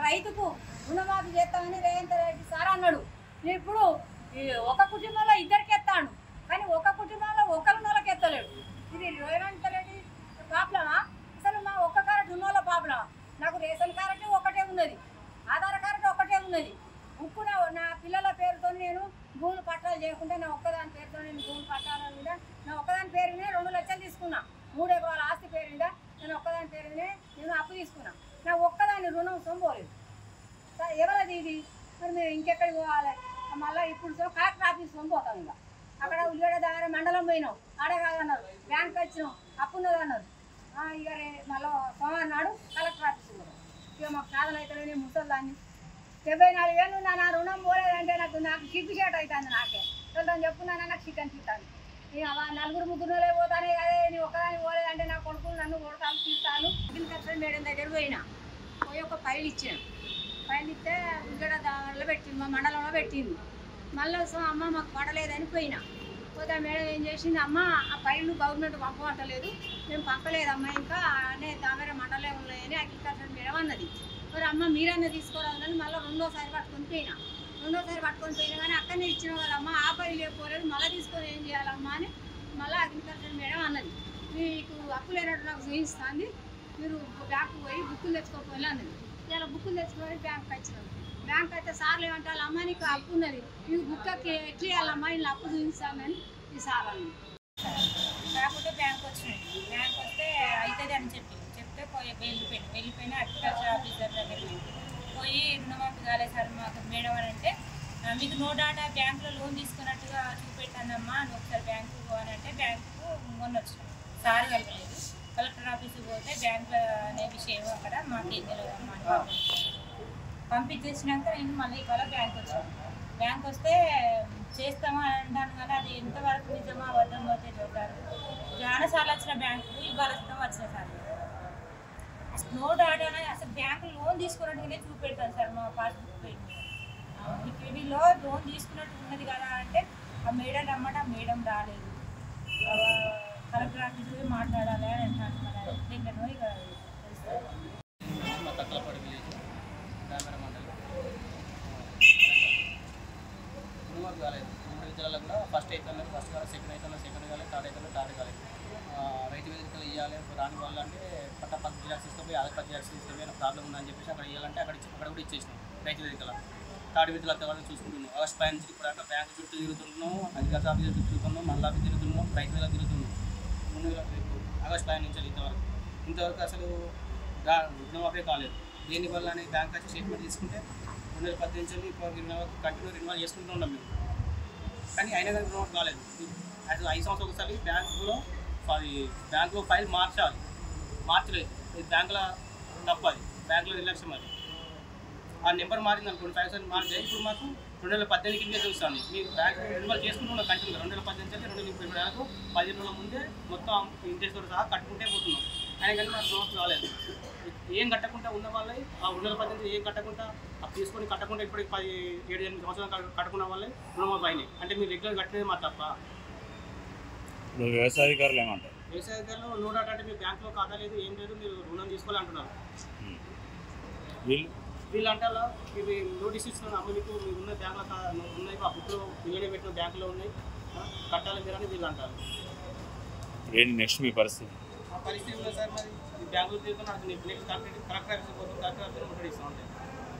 రైతుకు రుణమాఫీ చేస్తామని రేవంత్ రెడ్డి సార్ అన్నాడు. ఇప్పుడు ఒక కుటుంబంలో ఇద్దరికి ఎత్తాడు, కానీ ఒక కుటుంబంలో ఒకరు నెలకి ఎత్తలేడు. ఇది రేవంత్ రెడ్డి ప్రాబ్లమా? అసలు మా ఒక్క కార్డు ఉన్నోళ్ళ ప్రాబ్లమా? నాకు రేషన్ కార్డు ఒకటే ఉన్నది, ఆధార్ కార్డు ఒకటే ఉన్నది. ఇప్పుడు నా పిల్లల పేరుతో నేను భూములు పట్టాలు చేయకుంటే నా ఒక్కదాని పేరుతో నేను భూములు పట్టాల మీద నా ఒక్కదాని పేరు మీద 2 లక్షలు తీసుకున్నా. 3 ఎకరాల ఆస్తి పేరు మీద నేను ఒక్కదాని పేరు మీద నేను అప్పు తీసుకున్నా. నా ఒక్కదాని రుణం సొంపోలేదు. ఎవరది ఇది? మరి మేము ఇంకెక్కడికి పోవాలి? మళ్ళీ ఇప్పుడు కలెక్టర్ ఆఫీస్ సొంపోతాం. ఇంకా అక్కడ ఉల్లిగడ్డ దగ్గర మండలం పోయినాం, ఆడే కాదన్నారు. బ్యాంక్ వచ్చినాం, అప్పు ఉన్నది అన్నారు. ఇక మళ్ళీ సోమవారం నాడు కలెక్టర్ ఆఫీస్ ఇక మాకు సాధన అవుతుంది. ముసలిదాన్ని 74,000 నా రుణం పోలేదంటే నాకు సిగ్గు షేట్ అవుతుంది. నాకే చూద్దాం చెప్పున్నాను, నాకు సిగ్గు అనిపిస్తాను. ఇక 4-3 పోతానే అదే నీ ఒక్కదాన్ని పోలేదంటే నా కొడుకులు నన్ను కొడతాను, తీస్తాను. అగ్రికల్చర్ మేడం దగ్గర పోయినా, పోయి ఒక ఫైల్ ఇచ్చాను. ఫైల్ ఇస్తే ఉల్లిగడ్డ దానిలో పెట్టింది, మా మండలంలో పెట్టింది. మళ్ళీ అమ్మ మాకు పడలేదని పోయినా. పోతే మేడం ఏం చేసింది, అమ్మ ఆ ఫైల్ గవర్నమెంట్ పంపమంటలేదు, మేము పంపలేదమ్మా, ఇంకా అనే దామెర మండలే ఉన్నాయని అగ్రికల్చర్ మేడం అన్నది. మరి అమ్మ మీరన్నా తీసుకోరాదని మళ్ళీ రెండోసారి పట్టుకొని పోయినా కానీ అక్కడనే ఇచ్చినావు కదమ్మా, ఆ ఫైల్ లేకపోలేదు, మళ్ళీ తీసుకొని ఏం చేయాలమ్మా అని మళ్ళీ అగ్రికల్చర్ మేడం అన్నది. మీకు అప్పు లేనట్టు నాకు చూపిస్తుంది, మీరు బ్యాంకు పోయి బుక్కులు తెచ్చుకోకపోయి అన్నది. ఇలా బుక్కులు తెచ్చుకొని బ్యాంకు వచ్చినాం. బ్యాంక్ అయితే సార్లు ఏమంటారు, అమ్మ నీకు అప్పు ఉన్నది, నీకు బుక్ ఎట్లా ఇవ్వాలమ్మా, ఇలా అప్పు చూపిస్తామని ఈ సార్ అన్నది. కాకపోతే బ్యాంక్ వచ్చినాయి, బ్యాంక్ వస్తే అవుతుంది అని చెప్తే వెళ్ళిపోయినా అగ్రికల్చర్ ఆఫీసర్ దగ్గరికి పోయి రుణమాఫీ కాలేదు సార్ మాకు మేడం అని అంటే, మీకు నో డాటా బ్యాంకులో లోన్ తీసుకున్నట్టుగా చూపెట్టానమ్మా, నువ్వు ఒకసారి బ్యాంకు అని అంటే బ్యాంకు మొన్న వచ్చినాం. సార్ కలపలేదు, కలెక్టర్ ఆఫీస్కి పోతే బ్యాంకులో అనే విషయం అక్కడ మాకేం తెలియదమ్మా అని పంపించేసినాక నేను మళ్ళీ ఇవాళ బ్యాంక్ వచ్చాను. బ్యాంక్ వస్తే చేస్తామా అని అంటాను, కానీ అది ఎంతవరకు నిజమా అబద్ధం పోతే చూడాలి. చాలాసార్లు వచ్చిన బ్యాంకు ఇవాళ వచ్చిన సార్ నో డాటా అసలు బ్యాంకు లోన్ తీసుకున్నట్టుగానే చూపెడతాను సార్ మా పాస్బుక్ పెట్టి. ఈకేడీలో లోన్ తీసుకున్నట్టు ఉన్నది కదా అంటే ఆ మేడం రమ్మంటే ఆ మేడం రాలేదు, కలెక్టర్ ఆఫీస్లో మాట్లాడాలి అని అంటాను. మరి ఎట్లెట్లనో ఇక రుణమాఫీ కాలేదు. 3 జిల్లాలో కూడా ఫస్ట్ అవుతున్నారు, ఫస్ట్ కాలేదు, సెకండ్ అవుతున్నారు, సెకండ్ కాలేదు, థర్డ్ అవుతున్నారు, థర్డ్ కాలేదు. రైతు వేదికలు ఇవ్వాలి రాని వాళ్ళు అంటే పట్టా 10 జిరాక్స్ తీసుకొని ఆధార్ 10 జిరాక్స్ తీసుకొని ప్రాబ్లం ఉందని చెప్పేసి అక్కడ ఇవ్వాలంటే అక్కడ కూడా ఇచ్చేసినాం. రైతు వేదికల థర్డ్ వేదికల వాళ్ళు చూసుకుంటున్నాం. ఆగస్ట్ 5 నుంచి ఇప్పుడు అక్కడ బ్యాంకు చుట్టూ తిరుగుతున్నాం, అధికార ఆఫీస్ చుట్టూ తిరుగుతున్నాం, మళ్ళీ ఆఫీస్ తిరుగుతున్నాం, రైతు వేదిక తిరుగుతున్నాం. ఆగస్ట్ 5 నుంచి ఇంతవరకు అసలు రుణమాఫీ కాలేదు. దీనివల్ల బ్యాంక్ వచ్చి స్టేట్మెంట్ తీసుకుంటే 2018 నుంచి కంటిన్యూ రిన్వాల్ చేసుకుంటూ ఉన్నాం మేము, కానీ అయినా కానీ రుణమాఫీ కాలేదు. అసలు 5 సంవత్సరాలు ఒకసారి బ్యాంకులో ఫైల్ మార్చలేదు. ఇది బ్యాంకులో తప్పు, అది బ్యాంకులో నిర్లక్ష్యం. అది ఆ నెంబర్ మారింది అనుకోండి, 5% మారితే ఇప్పుడు మాకు 2018 కింద చూస్తుంది. మీరు బ్యాంక్ రిన్వాల్ చేసుకుంటున్నాం కంటిన్యూగా 2018 నుంచి 2020 వరకు 15 రోజుల ముందే మొత్తం ఇంట్రెస్ట్ సహా కట్టుకుంటే పోతున్నాం. అయినా కానీ మాకు రుణమాఫీ కాలేదు. ఏం కట్టకుండా ఉన్న వాళ్ళే ఆ 2018 ఏం కట్టకుండా తీసుకొని కట్టకుండా ఇప్పటికి 17-8 సంవత్సరాలు కట్టుకున్న వాళ్ళే రుణమాఫీ అయినాయి. అంటే మీరు రెగ్యులర్ కట్టలేదు మా తప్ప. వ్యవసాయాధికారులు ఏమంటారు? వ్యవసాయాధికారులు నో డాటా అంటే మీ బ్యాంకులో ఖాతా లేదు, ఏం లేదు, మీరు రుణం తీసుకోవాలి అంటున్నారు. వీళ్ళు అంటారా ఇవి నోటీస్ ఇస్తున్నాను, అమ్మ మీకు ఉన్న బ్యాంకులో ఉన్నాయి, ఆ బుక్లో పిల్లలు పెట్టిన బ్యాంకులో ఉన్నాయి, కట్టాలి మీరు అని వీళ్ళు అంటారు. నెక్స్ట్ మీ పరిస్థితి? ఆ పరిస్థితి ఉంది సార్. మరి బ్యాంకులో తీసుకుని నెక్స్ట్ కలెక్టర్ ఆఫీస్కి పోతుంది, కలెక్టర్ ఆఫీస్లో ముట్టడిస్తాం.